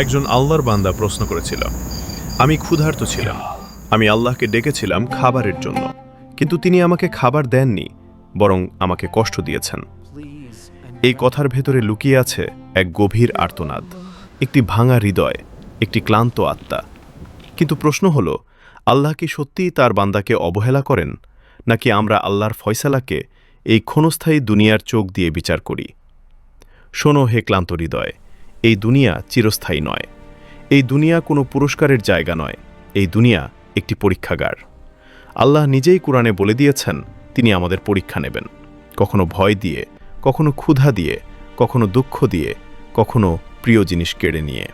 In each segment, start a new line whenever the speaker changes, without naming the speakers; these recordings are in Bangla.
একজন আল্লাহর বান্দা প্রশ্ন করেছিল, আমি ক্ষুধার্ত ছিলাম, আমি আল্লাহকে ডেকেছিলাম খাবারের জন্য, কিন্তু তিনি আমাকে খাবার দেননি, বরং আমাকে কষ্ট দিয়েছেন। এই কথার ভেতরে লুকিয়ে আছে এক গভীর আর্তনাদ, একটি ভাঙা হৃদয়, একটি ক্লান্ত আত্মা। কিন্তু প্রশ্ন হল, আল্লাহ কি সত্যিই তার বান্দাকে অবহেলা করেন, নাকি আমরা আল্লাহর ফয়সালাকে এই ক্ষণস্থায়ী দুনিয়ার চোখ দিয়ে বিচার করি? শোনো হে ক্লান্ত হৃদয়, এই দুনিয়া চিরস্থায়ী নয়। এই দুনিয়া কোনো পুরস্কারের জায়গা নয়। এই দুনিয়া একটি পরীক্ষাগার। আল্লাহ নিজেই কুরআনে বলে দিয়েছেন, তিনি আমাদের পরীক্ষা নেবেন, কখনো ভয় দিয়ে, কখনো ক্ষুধা দিয়ে, কখনো দুঃখ দিয়ে, কখনো প্রিয় জিনিস কেড়ে নিয়ে।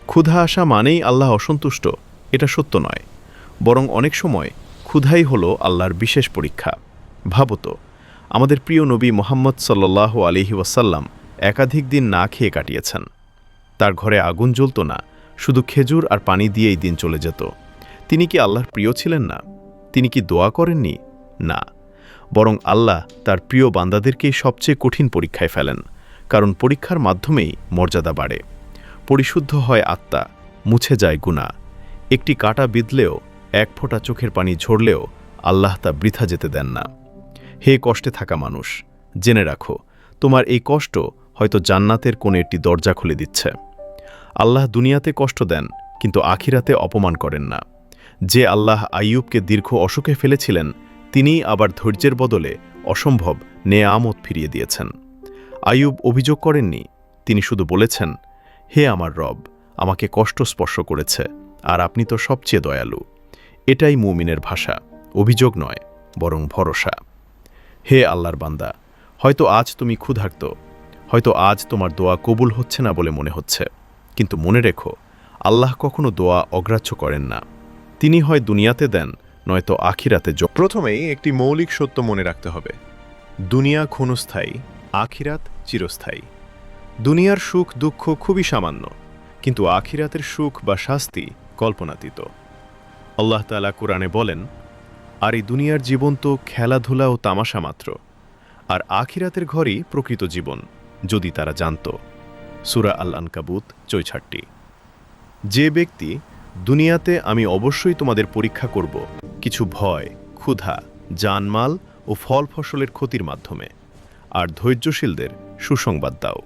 ক্ষুধা আসা মানেই আল্লাহ অসন্তুষ্ট, এটা সত্য নয়, বরং অনেক সময় ক্ষুধাই হলো আল্লাহর বিশেষ পরীক্ষা। ভাবো তো, আমাদের প্রিয় নবী মুহাম্মদ সাল্লাল্লাহু আলাইহি ওয়াসাল্লাম একাধিক দিন না খেয়ে কাটিয়েছেন। তার ঘরে আগুন জ্বলত না, শুধু খেজুর আর পানি দিয়েই দিন চলে যেত। তিনি কি আল্লাহর প্রিয় ছিলেন না? তিনি কি দোয়া করেননি? না, বরং আল্লাহ তার প্রিয় বান্দাদেরকেই সবচেয়ে কঠিন পরীক্ষায় ফেলেন, কারণ পরীক্ষার মাধ্যমেই মর্যাদা বাড়ে, পরিশুদ্ধ হয় আত্মা, মুছে যায় গুনাহ। একটি কাঁটা বিঁধলেও, এক ফোঁটা চোখের পানি ঝরলেও আল্লাহ তা বৃথা যেতে দেন না। হে কষ্টে থাকা মানুষ, জেনে রাখো, তোমার এই কষ্ট হয়তো জান্নাতের কোণে একটি দরজা খুলে দিচ্ছে। আল্লাহ দুনিয়াতে কষ্ট দেন, কিন্তু আখিরাতে অপমান করেন না। যে আল্লাহ আইয়ুবকে দীর্ঘ অসুখে ফেলেছিলেন, তিনিই আবার ধৈর্যের বদলে অসম্ভব নেয়ামত ফিরিয়ে দিয়েছেন। আইয়ুব অভিযোগ করেননি, তিনি শুধু বলেছেন, হে আমার রব, আমাকে কষ্ট স্পর্শ করেছে, আর আপনি তো সবচেয়ে দয়ালু। এটাই মুমিনের ভাষা, অভিযোগ নয়, বরং ভরসা। হে আল্লাহর বান্দা, হয়তো আজ তুমি ক্ষুধার্ত, হয়তো আজ তোমার দোয়া কবুল হচ্ছে না বলে মনে হচ্ছে, কিন্তু মনে রেখো, আল্লাহ কখনো দোয়া অগ্রাহ্য করেন না। তিনি হয় দুনিয়াতে দেন, নয়তো আখিরাতে। প্রথমেই একটি মৌলিক সত্য মনে রাখতে হবে, দুনিয়া ক্ষণস্থায়ী, আখিরাত চিরস্থায়ী। দুনিয়ার সুখ দুঃখ খুবই সামান্য, কিন্তু আখিরাতের সুখ বা শাস্তি কল্পনাতীত। আল্লাহ তাআলা কুরআনে বলেন, আর এই দুনিয়ার জীবন তো খেলাধুলা ও তামাশা মাত্র, আর আখিরাতের ঘরই প্রকৃত জীবন, যদি তারা জানত। সূরা আল আনকাবুত ৬৪। যে ব্যক্তি দুনিয়াতে আমি অবশ্যই তোমাদের পরীক্ষা করব কিছু ভয়, ক্ষুধা, জানমাল ও ফল ফসলের ক্ষতির মাধ্যমে, আর ধৈর্যশীলদের সুসংবাদ দাও।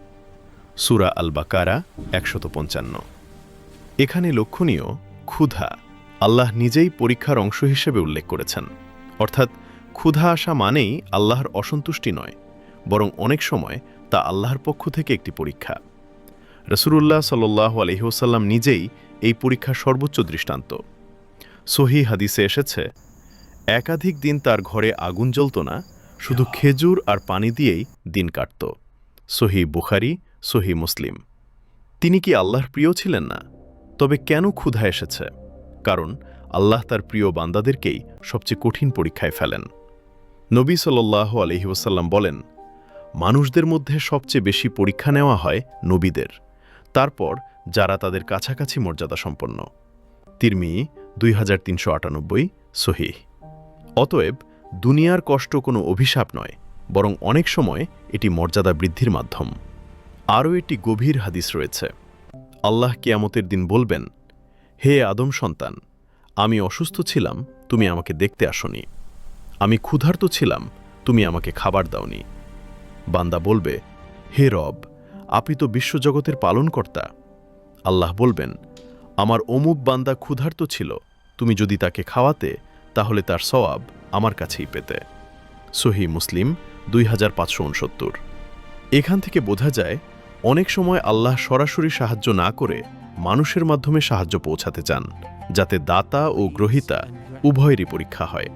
সূরা আল বাকারা ১৫৫। এখানে লক্ষণীয়, ক্ষুধা আল্লাহ নিজেই পরীক্ষার অংশ হিসেবে উল্লেখ করেছেন। অর্থাৎ ক্ষুধা আসা মানেই আল্লাহর অসন্তুষ্টি নয়, বরং অনেক সময় তা আল্লাহর পক্ষ থেকে একটি পরীক্ষা। রাসূলুল্লাহ সাল্লাল্লাহু আলাইহি ওয়াসাল্লাম নিজেই এই পরীক্ষার সর্বোচ্চ দৃষ্টান্ত। সহিহ হাদিসে এসেছে, একাধিক দিন তার ঘরে আগুন জ্বলত না, শুধু খেজুর আর পানি দিয়েই দিন কাটত। সহিহ বুখারী, সহিহ মুসলিম। তিনি কি আল্লাহর প্রিয় ছিলেন না? তবে কেন ক্ষুধা এসেছে? কারণ আল্লাহ তার প্রিয় বান্দাদেরকেই সবচেয়ে কঠিন পরীক্ষায় ফেলেন। নবী সাল্লাল্লাহু আলাইহি ওয়াসাল্লাম বলেন, মানুষদের মধ্যে সবচেয়ে বেশি পরীক্ষা নেওয়া হয় নবীদের, তারপর যারা তাদের কাছাকাছি মর্যাদা সম্পন্ন। তিরমিজি ২৩৯৮, সহিহ। অতএব দুনিয়ার কষ্ট কোনো অভিশাপ নয়, বরং অনেক সময় এটি মর্যাদা বৃদ্ধির মাধ্যম। আরও একটি গভীর হাদিস রয়েছে, আল্লাহ কিয়ামতের দিন বলবেন, হে আদম সন্তান, আমি অসুস্থ ছিলাম, তুমি আমাকে দেখতে আসনি। আমি ক্ষুধার্ত ছিলাম, তুমি আমাকে খাবার দাওনি। বান্দা বলবে, হে রব, আপনি তো বিশ্বজগতের পালনকর্তা। আল্লাহ বলবেন, আমার অমুক বান্দা ক্ষুধার্ত ছিল, তুমি যদি তাকে খাওয়াতে, তাহলে তার সওয়াব আমার কাছেই পেতে। সহিহ মুসলিম ২৫৬৯। এখান থেকে বোঝা যায়, অনেক সময় আল্লাহ সরাসরি সাহায্য না করে মানুষের মাধ্যমে সাহায্য পৌঁছাতে চান, যাতে দাতা ও গ্রহীতা উভয়েরই পরীক্ষা হয়।